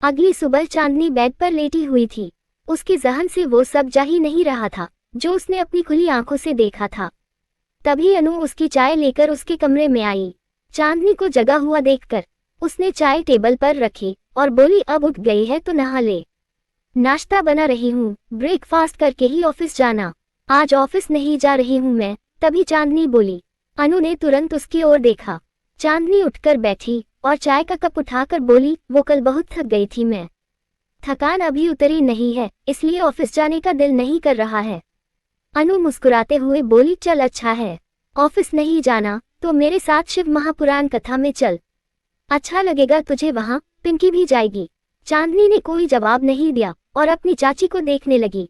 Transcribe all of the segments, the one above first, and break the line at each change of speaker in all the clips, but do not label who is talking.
अगली सुबह चांदनी बेड पर लेटी हुई थी। उसके जहन से वो सब जा ही नहीं रहा था जो उसने अपनी खुली आंखों से देखा था। तभी अनु उसकी चाय लेकर उसके कमरे में आई। चांदनी को जगा हुआ देखकर उसने चाय टेबल पर रखी और बोली, अब उठ गई है तो नहा ले। नाश्ता बना रही हूँ, ब्रेकफास्ट करके ही ऑफिस जाना। आज ऑफिस नहीं जा रही हूँ मैं। तभी चांदनी बोली। अनु ने तुरंत उसकी ओर देखा। चांदनी उठकर बैठी और चाय का कप उठाकर बोली, वो कल बहुत थक गई थी मैं। थकान अभी उतरी नहीं है, इसलिए ऑफिस जाने का दिल नहीं कर रहा है। अनु मुस्कुराते हुए बोली, चल अच्छा है, ऑफिस नहीं जाना तो मेरे साथ शिव महापुराण कथा में चल, अच्छा लगेगा तुझे वहाँ, पिंकी भी जाएगी। चांदनी ने कोई जवाब नहीं दिया और अपनी चाची को देखने लगी।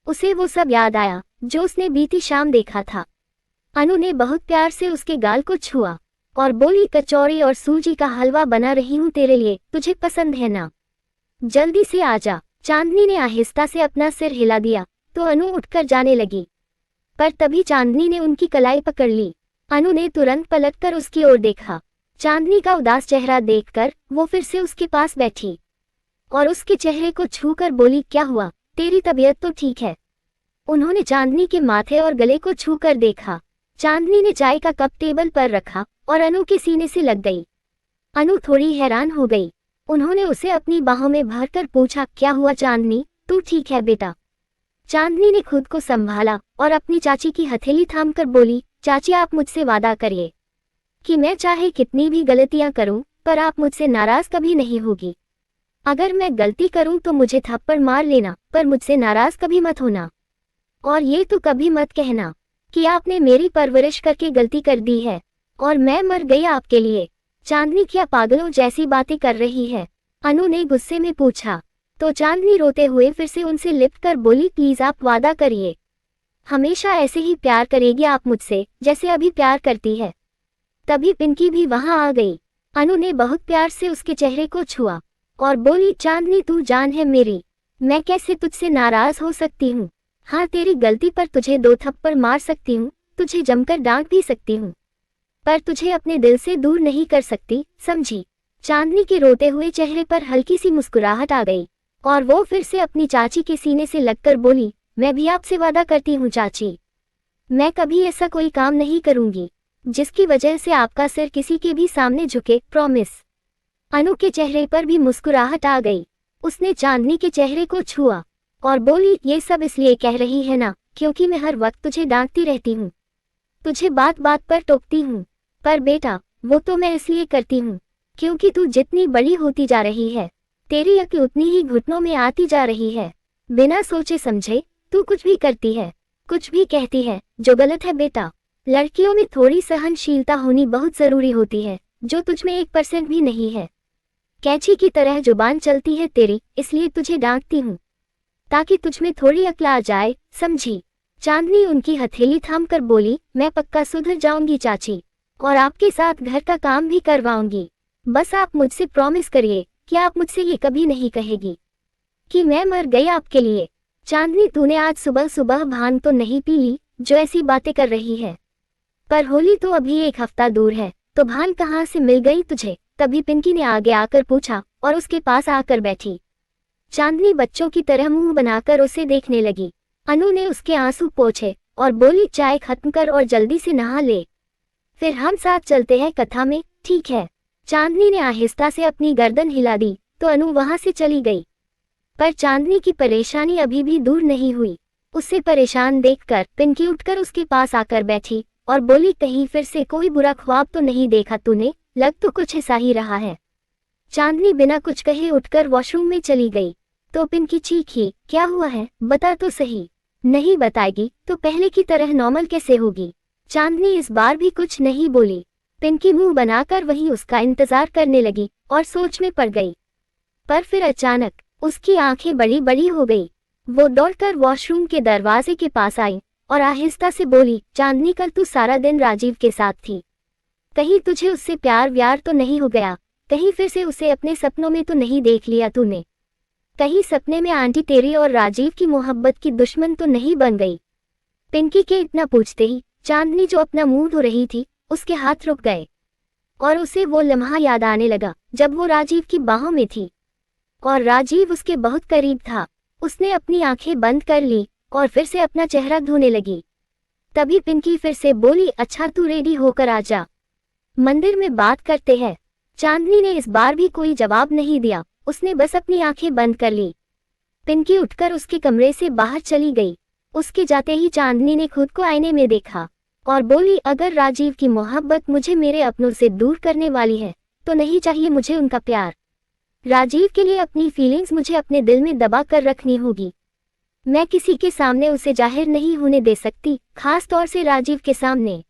उसे वो सब याद आया जो उसने बीती शाम देखा था। अनु ने बहुत प्यार से उसके गाल को छुआ और बोली, कचौड़ी और सूजी का हलवा बना रही हूँ तेरे लिए, तुझे पसंद है ना? जल्दी से आजा। चांदनी ने आहिस्ता से अपना सिर हिला दिया तो अनु उठकर जाने लगी, पर तभी चांदनी ने उनकी कलाई पकड़ ली। अनु ने तुरंत पलटकर उसकी ओर देखा। चांदनी का उदास चेहरा देखकर वो फिर से उसके पास बैठी और उसके चेहरे को छूकर बोली, क्या हुआ, तेरी तबीयत तो ठीक है? उन्होंने चांदनी के माथे और गले को छूकर देखा। चांदनी ने चाय का कप टेबल पर रखा और अनु के सीने से लग गई। अनु थोड़ी हैरान हो गई। उन्होंने उसे अपनी बाहों में भरकर पूछा, क्या हुआ चांदनी, तू ठीक है बेटा? चांदनी ने खुद को संभाला और अपनी चाची की हथेली थामकर बोली, चाची आप मुझसे वादा करिए कि मैं चाहे कितनी भी गलतियां करूं पर आप मुझसे नाराज कभी नहीं होगी। अगर मैं गलती करूं तो मुझे थप्पड़ मार लेना, पर मुझसे नाराज कभी मत होना। और ये तो कभी मत कहना कि आपने मेरी परवरिश करके गलती कर दी है और मैं मर गई आपके लिए। चांदनी क्या पागलों जैसी बातें कर रही है? अनु ने गुस्से में पूछा। तो चांदनी रोते हुए फिर से उनसे लिपट कर बोली, प्लीज आप वादा करिए, हमेशा ऐसे ही प्यार करेगी आप मुझसे जैसे अभी प्यार करती है। तभी पिंकी भी वहां आ गई। अनु ने बहुत प्यार से उसके चेहरे को छुआ और बोली, चांदनी तू जान है मेरी, मैं कैसे तुझसे नाराज हो सकती हूँ? हाँ, तेरी गलती पर तुझे 2 थप्पड़ मार सकती हूँ, तुझे जमकर डांट भी सकती हूँ, पर तुझे अपने दिल से दूर नहीं कर सकती, समझी? चांदनी के रोते हुए चेहरे पर हल्की सी मुस्कुराहट आ गई और वो फिर से अपनी चाची के सीने से लगकर बोली, मैं भी आपसे वादा करती हूँ चाची, मैं कभी ऐसा कोई काम नहीं करूंगी जिसकी वजह से आपका सिर किसी के भी सामने झुके, प्रॉमिस। अनु के चेहरे पर भी मुस्कुराहट आ गई। उसने चांदनी के चेहरे को छुआ और बोली, ये सब इसलिए कह रही है ना क्योंकि मैं हर वक्त तुझे डांटती रहती हूँ, तुझे बात बात पर टोकती हूँ, पर बेटा वो तो मैं इसलिए करती हूँ क्योंकि तू जितनी बड़ी होती जा रही है तेरी अक्ल उतनी ही घुटनों में आती जा रही है। बिना सोचे समझे तू कुछ भी करती है, कुछ भी कहती है जो गलत है बेटा। लड़कियों में थोड़ी सहनशीलता होनी बहुत जरूरी होती है, जो तुझमें 1% भी नहीं है। कैंची की तरह जुबान चलती है तेरी, इसलिए तुझे डांटती हूँ ताकि तुझमें थोड़ी अक्ल आ जाए, समझी? चांदनी उनकी हथेली थामकर बोली, मैं पक्का सुधर जाऊंगी चाची और आपके साथ घर का काम भी करवाऊंगी। बस आप मुझसे प्रॉमिस करिए कि आप मुझसे ये कभी नहीं कहेगी कि मैं मर गई आपके लिए। चांदनी तूने आज सुबह सुबह भांग तो नहीं पी ली जो ऐसी बातें कर रही है? पर होली तो अभी 1 हफ्ता दूर है, तो भांग कहाँ से मिल गई तुझे? तभी पिंकी ने आगे आकर पूछा और उसके पास आकर बैठी। चांदनी बच्चों की तरह मुंह बनाकर उसे देखने लगी। अनु ने उसके आंसू पोंछे और बोली, चाय खत्म कर और जल्दी से नहा ले, फिर हम साथ चलते हैं कथा में, ठीक है? चांदनी ने आहिस्ता से अपनी गर्दन हिला दी तो अनु वहां से चली गई। पर चांदनी की परेशानी अभी भी दूर नहीं हुई। उसे परेशान देखकर पिंकी उठकर उसके पास आकर बैठी और बोली, कहीं फिर से कोई बुरा ख्वाब तो नहीं देखा तूने? लग तो कुछ ऐसा ही रहा है। चांदनी बिना कुछ कहे उठकर वॉशरूम में चली गई तो पिंकी चीखी, क्या हुआ है, बता तो सही। नहीं बताएगी तो पहले की तरह नॉर्मल कैसे होगी? चांदनी इस बार भी कुछ नहीं बोली। पिंकी मुंह बनाकर वहीं उसका इंतजार करने लगी और सोच में पड़ गई। पर फिर अचानक उसकी आंखें बड़ी बड़ी हो गई। वो दौड़कर वॉशरूम के दरवाजे के पास आई और आहिस्ता से बोली, चांदनी कल तू सारा दिन राजीव के साथ थी, कहीं तुझे उससे प्यार व्यार तो नहीं हो गया? कहीं फिर से उसे अपने सपनों में तो नहीं देख लिया तूने? कहीं सपने में आंटी तेरी और राजीव की मोहब्बत की दुश्मन तो नहीं बन गई? पिंकी के इतना पूछते ही चांदनी जो अपना मुंह धो रही थी उसके हाथ रुक गए और उसे वो लम्हा याद आने लगा जब वो राजीव की बाहों में थी और राजीव उसके बहुत करीब था। उसने अपनी आंखें बंद कर ली और फिर से अपना चेहरा धोने लगी। तभी पिंकी फिर से बोली, अच्छा तू रेडी होकर आ जा, मंदिर में बात करते हैं। चांदनी ने इस बार भी कोई जवाब नहीं दिया, उसने बस अपनी आंखें बंद कर ली। पिंकी उठकर उसके कमरे से बाहर चली गई। उसके जाते ही चांदनी ने खुद को आईने में देखा और बोली, अगर राजीव की मोहब्बत मुझे मेरे अपनों से दूर करने वाली है तो नहीं चाहिए मुझे उनका प्यार। राजीव के लिए अपनी फीलिंग्स मुझे अपने दिल में दबा कर रखनी होगी। मैं किसी के सामने उसे जाहिर नहीं होने दे सकती, खास तौर से राजीव के सामने।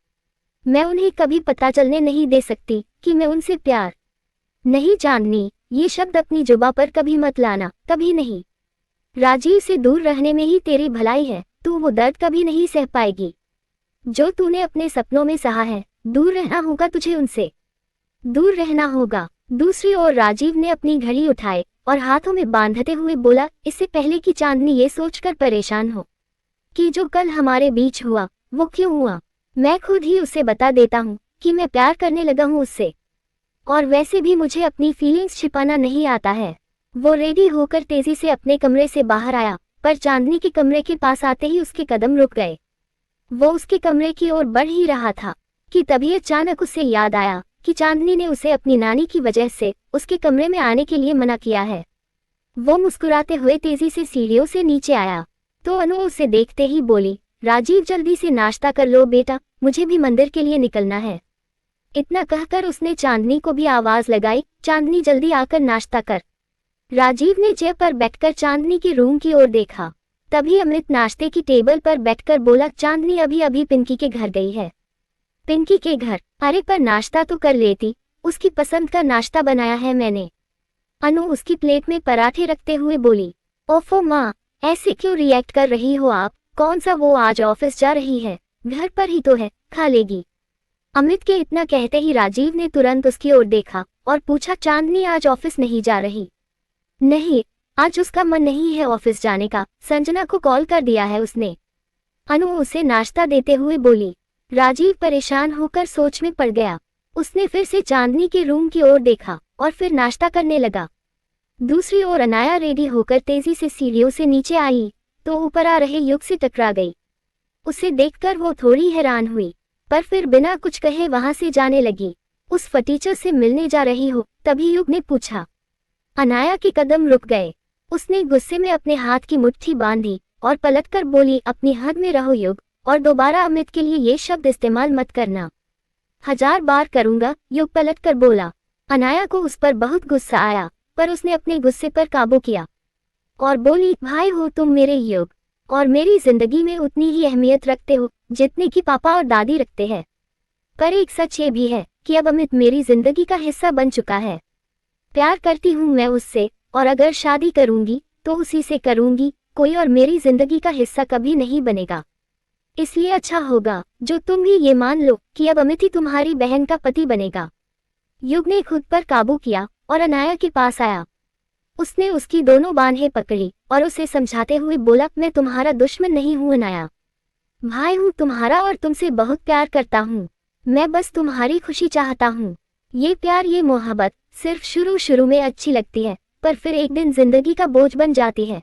मैं उन्हें कभी पता चलने नहीं दे सकती कि मैं उनसे प्यार नहीं। चांदनी, ये शब्द अपनी जुबां पर कभी मत लाना, कभी नहीं। राजीव से दूर रहने में ही तेरी भलाई है, तू वो दर्द कभी नहीं सह पाएगी जो तूने अपने सपनों में सहा है। दूर रहना होगा तुझे, उनसे दूर रहना होगा। दूसरी ओर राजीव ने अपनी घड़ी उठाए और हाथों में बांधते हुए बोला, इससे पहले कि चांदनी ये सोचकर परेशान हो कि जो कल हमारे बीच हुआ वो क्यों हुआ, मैं खुद ही उसे बता देता हूँ कि मैं प्यार करने लगा हूँ उससे। और वैसे भी मुझे अपनी फीलिंग्स छिपाना नहीं आता है। वो रेडी होकर तेजी से अपने कमरे से बाहर आया, पर चांदनी के कमरे के पास आते ही उसके कदम रुक गए। वो उसके कमरे की ओर बढ़ ही रहा था कि तभी अचानक उसे याद आया कि चांदनी ने उसे अपनी नानी की वजह से उसके कमरे में आने के लिए मना किया है। वो मुस्कुराते हुए तेजी से सीढ़ियों से नीचे आया तो अनु उसे देखते ही बोली, राजीव जल्दी से नाश्ता कर लो बेटा, मुझे भी मंदिर के लिए निकलना है। इतना कहकर उसने चांदनी को भी आवाज लगाई, चांदनी जल्दी आकर नाश्ता कर। राजीव ने चेयर पर बैठकर चांदनी के रूम की ओर देखा। तभी अमृत नाश्ते की टेबल पर बैठकर बोला, चांदनी अभी अभी पिंकी के घर गई है। पिंकी के घर? अरे पर नाश्ता तो कर लेती, उसकी पसंद का नाश्ता बनाया है मैंने। अनु उसकी प्लेट में पराठे रखते हुए बोली। ओफो माँ, ऐसे क्यों रिएक्ट कर रही हो आप? कौन सा वो आज ऑफिस जा रही है? घर पर ही तो है, खा लेगी। अमृत के इतना कहते ही राजीव ने तुरंत उसकी ओर देखा और पूछा, चांदनी आज ऑफिस नहीं जा रही? नहीं, आज उसका मन नहीं है ऑफिस जाने का, संजना को कॉल कर दिया है उसने। अनु उसे नाश्ता देते हुए बोली। राजीव परेशान होकर सोच में पड़ गया। उसने फिर से चांदनी के रूम की ओर देखा और फिर नाश्ता करने लगा। दूसरी ओर अनाया रेडी होकर तेजी से सीढ़ियों से नीचे आई तो ऊपर आ रहे युग से टकरा गई। उसे देखकर वो थोड़ी हैरान हुई, पर फिर बिना कुछ कहे वहां से जाने लगी। उस फटीचर से मिलने जा रही हो? तभी युग ने पूछा। अनाया के कदम रुक गए। उसने गुस्से में अपने हाथ की मुट्ठी बांधी और पलटकर बोली, अपनी हद में रहो युग, और दोबारा अमृत के लिए ये शब्द इस्तेमाल मत करना। 1000 बार करूंगा, युग पलटकर बोला। अनाया को उस पर बहुत गुस्सा आया, पर उसने अपने गुस्से पर काबू किया और बोली, भाई हो तुम मेरे युग, और मेरी जिंदगी में उतनी ही अहमियत रखते हो जितनी कि पापा और दादी रखते हैं। पर एक सच ये भी है कि अब अमित मेरी जिंदगी का हिस्सा बन चुका है। प्यार करती हूँ मैं उससे, और अगर शादी करूंगी तो उसी से करूंगी, कोई और मेरी जिंदगी का हिस्सा कभी नहीं बनेगा। इसलिए अच्छा होगा जो तुम भी ये मान लो कि अब अमित ही तुम्हारी बहन का पति बनेगा। युग ने खुद पर काबू किया और अनाया के पास आया। उसने उसकी दोनों बाहें पकड़ी और उसे समझाते हुए बोला, मैं तुम्हारा दुश्मन नहीं हूँ अनाया, भाई हूँ तुम्हारा और तुमसे बहुत प्यार करता हूँ। मैं बस तुम्हारी खुशी चाहता हूँ। ये प्यार, ये मोहब्बत सिर्फ शुरू में अच्छी लगती है, पर फिर एक दिन जिंदगी का बोझ बन जाती है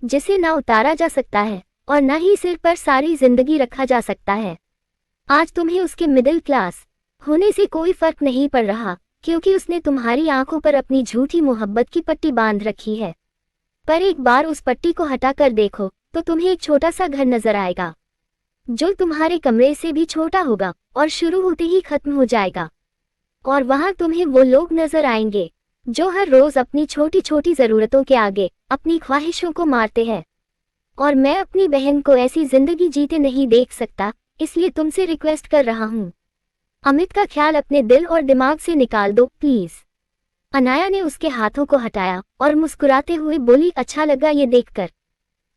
जिसे ना उतारा जा सकता है और ना ही सिर पर सारी जिंदगी रखा जा सकता है। आज तुम्हें उसके मिडिल क्लास होने से कोई फर्क नहीं पड़ रहा, क्योंकि उसने तुम्हारी आंखों पर अपनी झूठी मोहब्बत की पट्टी बांध रखी है। पर एक बार उस पट्टी को हटाकर देखो तो तुम्हें एक छोटा सा घर नजर आएगा, जो तुम्हारे कमरे से भी छोटा होगा और शुरू होते ही खत्म हो जाएगा। और वहां तुम्हें वो लोग नजर आएंगे जो हर रोज अपनी छोटी छोटी जरूरतों के आगे अपनी ख्वाहिशों को मारते हैं। और मैं अपनी बहन को ऐसी जिंदगी जीते नहीं देख सकता, इसलिए तुमसे रिक्वेस्ट कर रहा हूँ, अमित का ख्याल अपने दिल और दिमाग से निकाल दो प्लीज। अनाया ने उसके हाथों को हटाया और मुस्कुराते हुए बोली, अच्छा लगा ये देखकर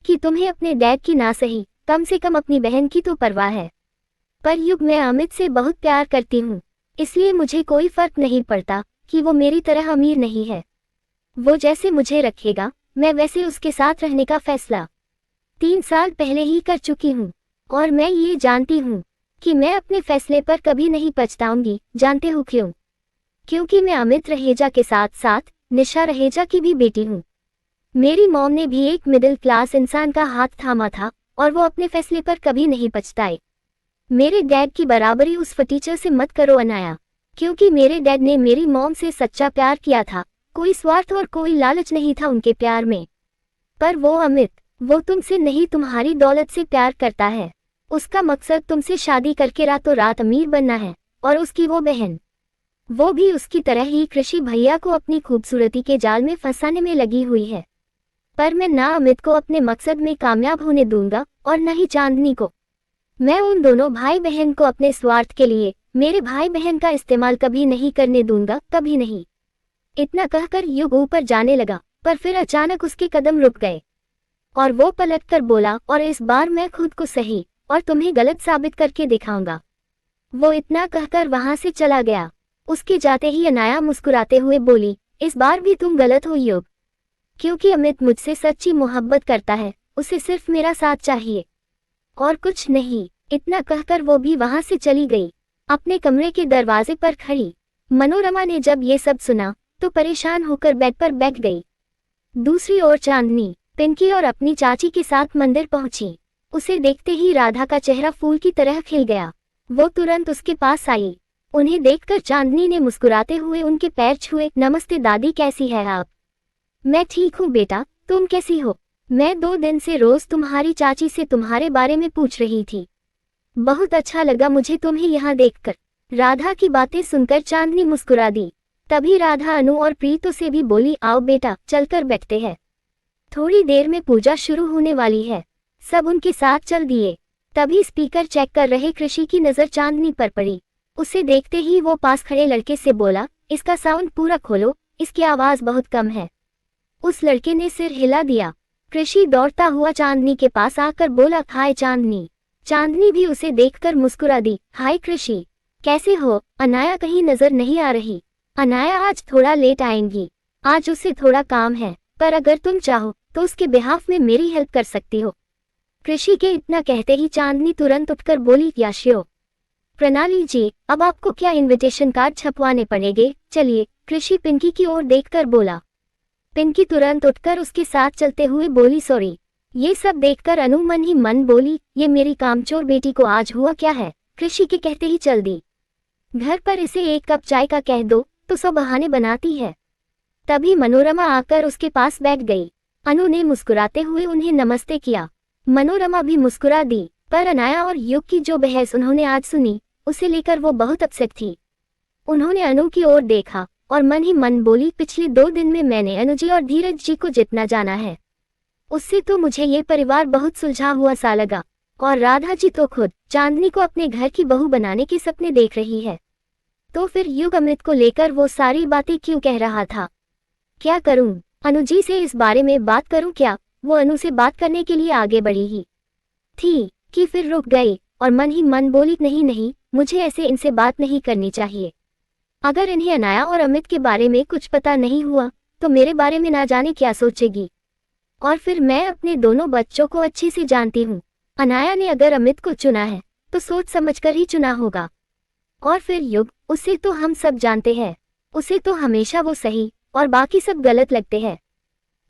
कि तुम्हें अपने डैड की ना सही, कम से कम अपनी बहन की तो परवाह है। पर युग, मैं अमित से बहुत प्यार करती हूँ, इसलिए मुझे कोई फर्क नहीं पड़ता कि वो मेरी तरह अमीर नहीं है। वो जैसे मुझे रखेगा मैं वैसे उसके साथ रहने का फैसला 3 साल पहले ही कर चुकी हूँ, और मैं ये जानती हूँ कि मैं अपने फैसले पर कभी नहीं पछताऊंगी। जानते हो क्यों? क्योंकि मैं अमित रहेजा के साथ साथ निशा रहेजा की भी बेटी हूँ। मेरी मॉम ने भी एक मिडिल क्लास इंसान का हाथ थामा था और वो अपने फैसले पर कभी नहीं पछताए। मेरे डैड की बराबरी उस फटीचर से मत करो अनाया, क्योंकि मेरे डैड ने मेरी मॉम से सच्चा प्यार किया था। कोई स्वार्थ और कोई लालच नहीं था उनके प्यार में। पर वो अमित, वो तुमसे नहीं तुम्हारी दौलत से प्यार करता है। उसका मकसद तुमसे शादी करके रातों रात अमीर बनना है। और उसकी वो बहन, वो भी उसकी तरह ही कृषि भैया को अपनी खूबसूरती के जाल में फंसाने में लगी हुई है। पर मैं ना अमित को अपने मकसद में कामयाब होने दूंगा और न ही चांदनी को। मैं उन दोनों भाई बहन को अपने स्वार्थ के लिए मेरे भाई बहन का इस्तेमाल कभी नहीं करने दूंगा, कभी नहीं। इतना कहकर युग ऊपर जाने लगा, पर फिर अचानक उसके कदम रुक गए और वो पलटकर बोला, और इस बार मैं खुद को सही और तुम्हें गलत साबित करके दिखाऊंगा। वो इतना कहकर वहां से चला गया। उसके जाते ही अनाया मुस्कुराते हुए बोली, इस बार भी तुम गलत हो युग, क्योंकि अमित मुझसे सच्ची मोहब्बत करता है। उसे सिर्फ मेरा साथ चाहिए और कुछ नहीं। इतना कहकर वो भी वहां से चली गई। अपने कमरे के दरवाजे पर खड़ी मनोरमा ने जब ये सब सुना तो परेशान होकर बेड पर बैठ गई। दूसरी ओर चांदनी, पिंकी और अपनी चाची के साथ मंदिर पहुंची। उसे देखते ही राधा का चेहरा फूल की तरह खिल गया। वो तुरंत उसके पास आई। उन्हें देखकर चांदनी ने मुस्कुराते हुए उनके पैर छुए। नमस्ते दादी, कैसी है आप? मैं ठीक हूँ बेटा, तुम कैसी हो? मैं 2 दिन से रोज तुम्हारी चाची से तुम्हारे बारे में पूछ रही थी। बहुत अच्छा लगा मुझे तुम्हें यहाँ देखकर। राधा की बातें सुनकर चांदनी मुस्कुरा दी। तभी राधा अनु और प्रीतो से भी बोली, आओ बेटा चलकर बैठते हैं, थोड़ी देर में पूजा शुरू होने वाली है। सब उनके साथ चल दिए। तभी स्पीकर चेक कर रहे कृषि की नजर चांदनी पर पड़ी। उसे देखते ही वो पास खड़े लड़के से बोला, इसका साउंड पूरा खोलो, इसकी आवाज बहुत कम है। उस लड़के ने सिर हिला दिया। कृषि दौड़ता हुआ चांदनी के पास आकर बोला, हाय चांदनी। चांदनी भी उसे देखकर मुस्कुरा दी। हाय कृषि, कैसे हो? अनाया कहीं नजर नहीं आ रही। अनाया आज थोड़ा लेट आएंगी, आज उसे थोड़ा काम है, पर अगर तुम चाहो तो उसके बिहाफ में मेरी हेल्प कर सकती हो। कृषि के इतना कहते ही चांदनी तुरंत उठकर बोली, याशियो। प्रणाली जी, अब आपको क्या इनविटेशन कार्ड छपवाने पड़ेंगे? चलिए, कृषि पिंकी की ओर देखकर बोला। पिंकी तुरंत उठकर उसके साथ चलते हुए बोली, सॉरी। ये सब देखकर अनु मन ही मन बोली, ये मेरी कामचोर बेटी को आज हुआ क्या है? कृषि के कहते ही चल दी। घर पर इसे 1 कप चाय का कह दो तो सब बहाने बनाती है। तभी मनोरमा आकर उसके पास बैठ गई। अनु ने मुस्कुराते हुए उन्हें नमस्ते किया। मनोरमा भी मुस्कुरा दी, पर अनाया और युग की जो बहस उन्होंने आज सुनी, उसे लेकर वो बहुत अपसेट थी। उन्होंने अनु की ओर देखा और मन ही मन बोली, पिछले 2 दिन में मैंने अनुजी और धीरज जी को जितना जाना है, उससे तो मुझे ये परिवार बहुत सुलझा हुआ सा लगा। और राधा जी तो खुद चांदनी को अपने घर की बहू बनाने के सपने देख रही है। तो फिर युग अमृत को लेकर वो सारी बातें क्यों कह रहा था? क्या करूं? अनुजी से इस बारे में बात करूं क्या? वो अनु से बात करने के लिए आगे बढ़ी ही थी कि फिर रुक गई और मन ही मन बोली, नहीं नहीं, मुझे ऐसे इनसे बात नहीं करनी चाहिए। अगर इन्हें अनाया और अमित के बारे में कुछ पता नहीं हुआ तो मेरे बारे में ना जाने क्या सोचेगी। और फिर मैं अपने दोनों बच्चों को अच्छे से जानती हूँ। अनाया ने अगर अमित को चुना है तो सोच समझकर ही चुना होगा। और फिर युग, उसे तो हम सब जानते हैं, उसे तो हमेशा वो सही और बाकी सब गलत लगते हैं।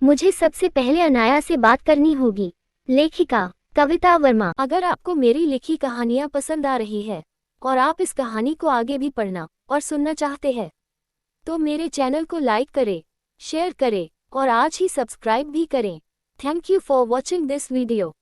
मुझे सबसे पहले अनाया से बात करनी होगी। लेखिका कविता वर्मा। अगर आपको मेरी लिखी कहानियाँ पसंद आ रही है और आप इस कहानी को आगे भी पढ़ना और सुनना चाहते हैं तो मेरे चैनल को लाइक करें, शेयर करें और आज ही सब्सक्राइब भी करें। Thank you for watching this video.